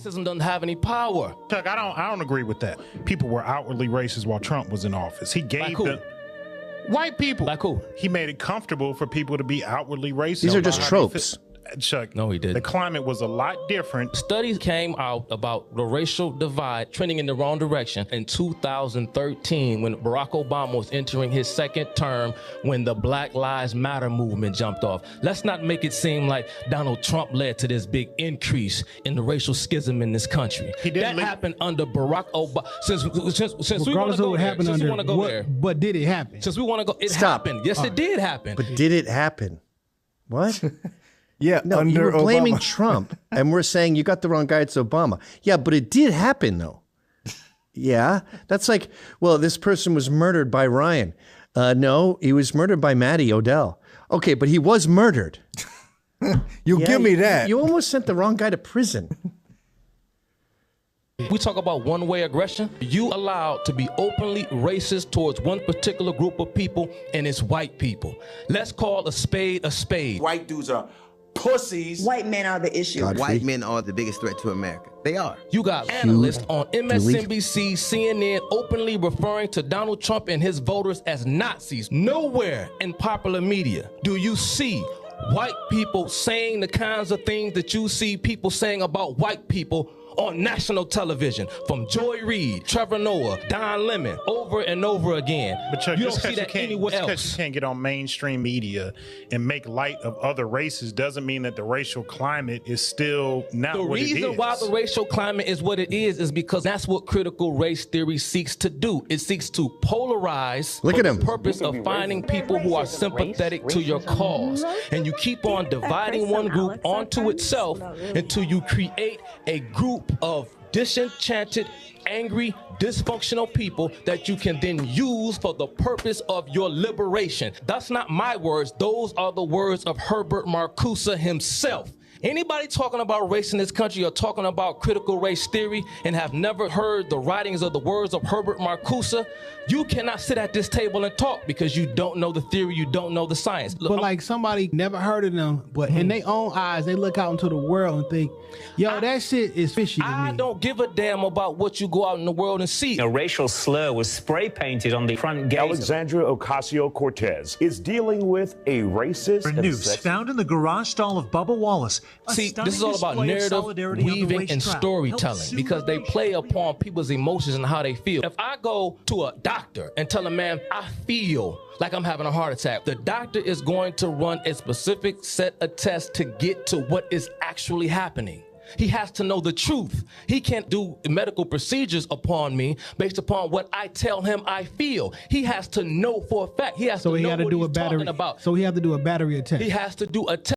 racism doesn't have any power. Chuck, I don't agree with that. People were outwardly racist while Trump was in office. He gave them white people. Like who? He made it comfortable for people to be outwardly racist. These are just tropes. Chuck, no, he didn't. The climate was a lot different. Studies came out about the racial divide trending in the wrong direction in 2013 when Barack Obama was entering his second term, when the Black Lives Matter movement jumped off. Let's not make it seem like Donald Trump led to this big increase in the racial schism in this country. That happened under Barack Obama. Since we want to go there, since we want to go there. But did it happen? Since we want to go, it happened. Yes, it did happen. But did it happen? What? Yeah, no, under you were blaming Obama. Trump, and we're saying you got the wrong guy, it's Obama. Yeah, but it did happen, though. Yeah, that's like, well, this person was murdered by Ryan. No, he was murdered by Matty Odell. Okay, but he was murdered. Give me that. You almost sent the wrong guy to prison. We talk about one-way aggression. You allowed to be openly racist towards one particular group of people, and it's white people. Let's call a spade a spade. White dudes are pussies. White men are the issue. Godfrey. White men are the biggest threat to America. They are. You got analysts on MSNBC, CNN openly referring to Donald Trump and his voters as Nazis. Nowhere in popular media do you see white people saying the kinds of things that you see people saying about white people on national television, from Joy Reid, Trevor Noah, Don Lemon, over and over again. But Chuck, you don't see that anywhere else. Because you can't get on mainstream media and make light of other races doesn't mean that the racial climate is still not what it is. The reason why the racial climate is what it is because that's what critical race theory seeks to do. It seeks to polarize for the purpose of finding people who are sympathetic to your cause. And you keep on dividing one group onto itself until you create a group of disenchanted, angry, dysfunctional people that you can then use for the purpose of your liberation. That's not my words. Those are the words of Herbert Marcuse himself. Anybody talking about race in this country or talking about critical race theory and have never heard the writings or the words of Herbert Marcuse, you cannot sit at this table and talk because you don't know the theory, you don't know the science. Look, but like somebody never heard of them, but in their own eyes, they look out into the world and think, yo, that shit is fishy to me. I don't give a damn about what you go out in the world and see. A racial slur was spray painted on the front gate. Alexandria Ocasio-Cortez is dealing with a racist news found in the garage stall of Bubba Wallace. See, this is all about narrative weaving and storytelling because they play upon people's emotions and how they feel. If I go to a doctor and tell a man, I feel like I'm having a heart attack, the doctor is going to run a specific set of tests to get to what is actually happening. He has to know the truth. He can't do medical procedures upon me based upon what I tell him I feel. He has to know for a fact. He has to know what he's talking about. So he has to do a battery test. He has to do a test.